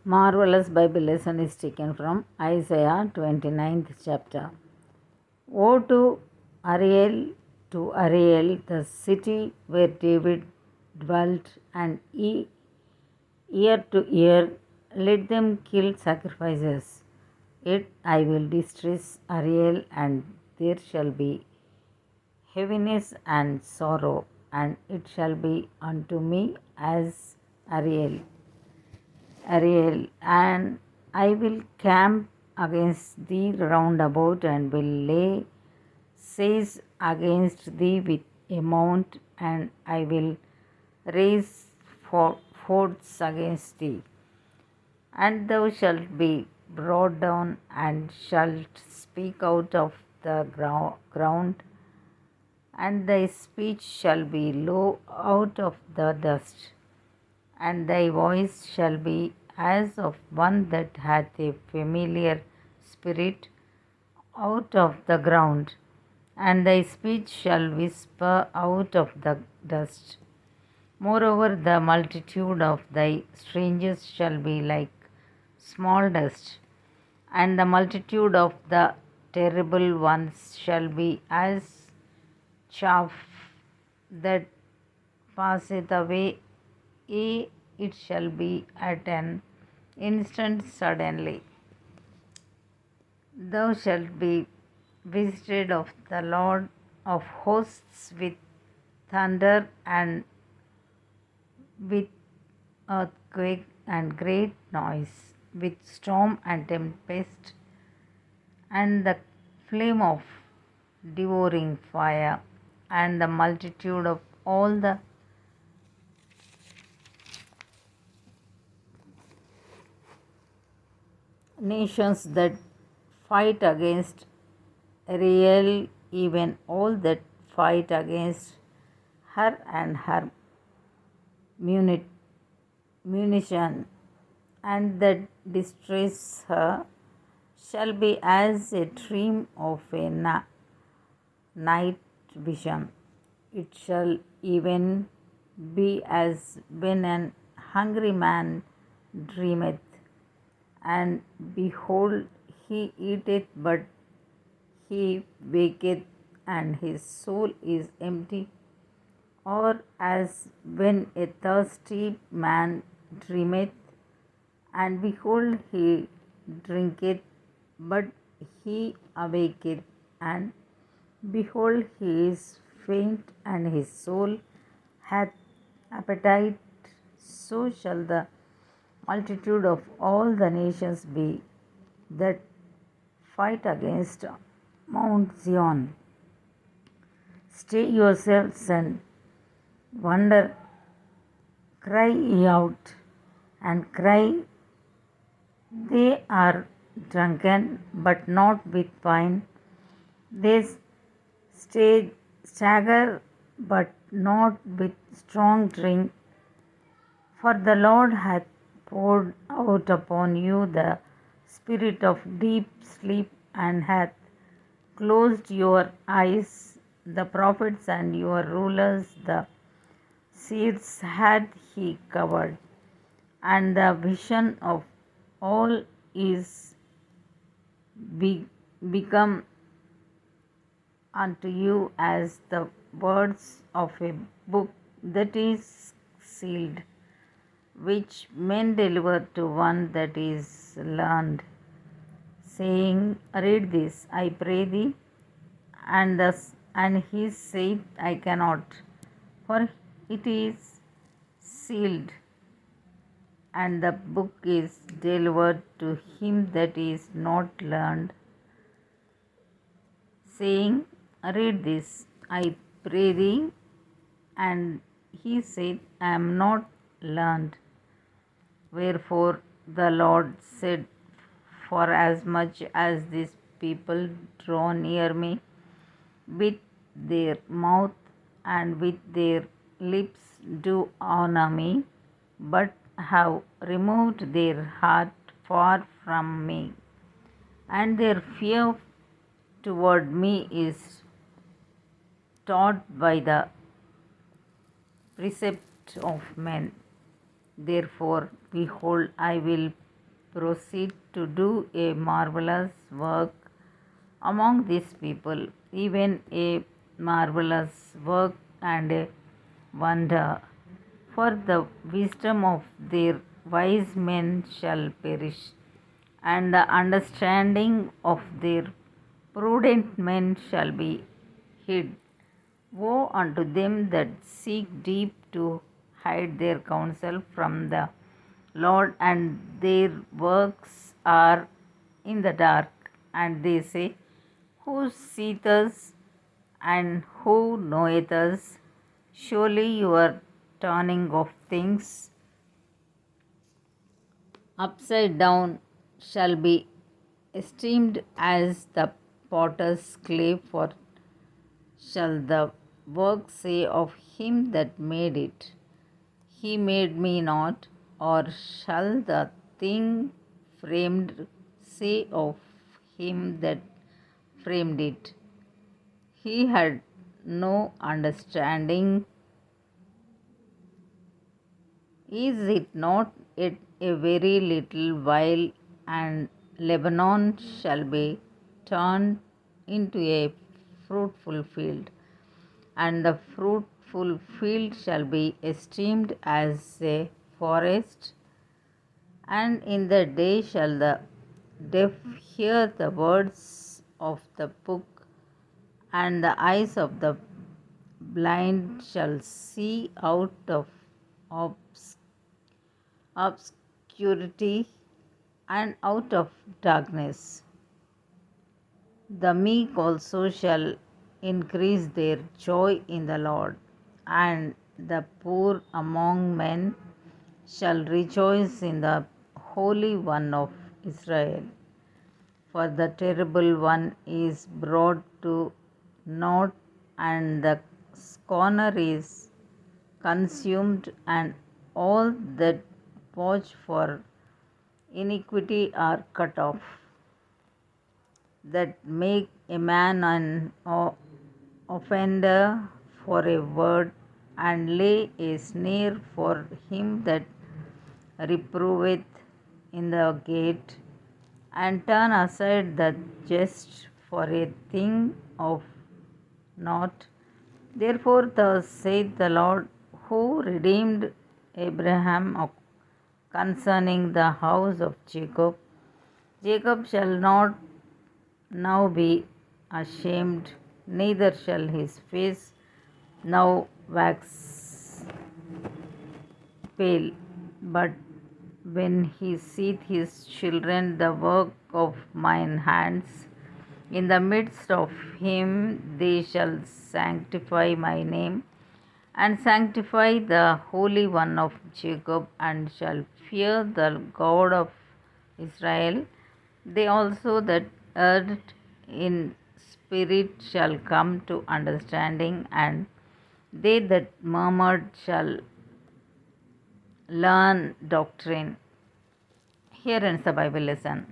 Marvelous Bible lesson is taken from Isaiah 29th chapter. Woe to Ariel, the city where David dwelt, and year to year let them kill sacrifices. Yet I will distress Ariel, and there shall be heaviness and sorrow, and it shall be unto me as Ariel, and I will camp against thee round about, and will lay siege against thee with a mount, and I will raise forts against thee. And thou shalt be brought down, and shalt speak out of the ground, and thy speech shall be low out of the dust, and thy voice shall be as of one that hath a familiar spirit out of the ground, and thy speech shall whisper out of the dust. Moreover, the multitude of thy strangers shall be like small dust, and the multitude of the terrible ones shall be as chaff that passeth away, yea, it shall be at an instant suddenly. Thou shalt be visited of the Lord of hosts with thunder and with earthquake and great noise, with storm and tempest, and the flame of devouring fire, and the multitude of all the nations that fight against Ariel, even all that fight against her and her munition, and that distress her, shall be as a dream of a night vision. It shall even be as when an hungry man dreameth, and behold, he eateth, but he waketh, and his soul is empty. Or as when a thirsty man dreameth, and behold, he drinketh, but he awaketh, and behold, he is faint, and his soul hath appetite. So shall the multitude of all the nations be that fight against Mount Zion. Stay yourselves and wonder, cry ye out, and cry, they are drunken, but not with wine. They stagger, but not with strong drink. For the Lord hath poured out upon you the spirit of deep sleep, and hath closed your eyes. The prophets and your rulers, the seers hath he covered, and the vision of all is become unto you as the words of a book that is sealed, which men deliver to one that is learned, saying, read this, I pray thee. And he said, I cannot, for it is sealed, and the book is delivered to him that is not learned, saying, read this, I pray thee. And he said, I am not learned. Wherefore the Lord said, for as much as these people draw near me with their mouth and with their lips do honor me, but have removed their heart far from me, and their fear toward me is taught by the precept of men. Therefore, behold, I will proceed to do a marvelous work among these people, even a marvelous work and a wonder. For the wisdom of their wise men shall perish, and the understanding of their prudent men shall be hid. Woe unto them that seek deep to hide their counsel from the Lord, and their works are in the dark. And they say, who seeth us, and who knoweth us? Surely your turning of things upside down shall be esteemed as the potter's clay, for shall the work say of him that made it, he made me not? Or shall the thing framed say of him that framed it, he had no understanding? Is it not yet a very little while, and Lebanon shall be turned into a fruitful field, and the fruitful field shall be esteemed as a forest? And in the day shall the deaf hear the words of the book, and the eyes of the blind shall see out of obscurity and out of darkness. The meek also shall increase their joy in the Lord, and the poor among men shall rejoice in the Holy One of Israel. For the terrible one is brought to naught, and the scorner is consumed, and all that watch for iniquity are cut off, that make a man an offender for a word, and lay a snare for him that reproveth in the gate, and turn aside the just for a thing of naught. Therefore thus saith the Lord, who redeemed Abraham concerning the house of Jacob, Jacob shall not now be ashamed, neither shall his face now wax pale. But when he seeth his children, the work of mine hands, in the midst of him they shall sanctify my name, and sanctify the Holy One of Jacob, and shall fear the God of Israel. They also that erred in spirit shall come to understanding, and they that murmured shall learn doctrine. Here ends the Bible lesson.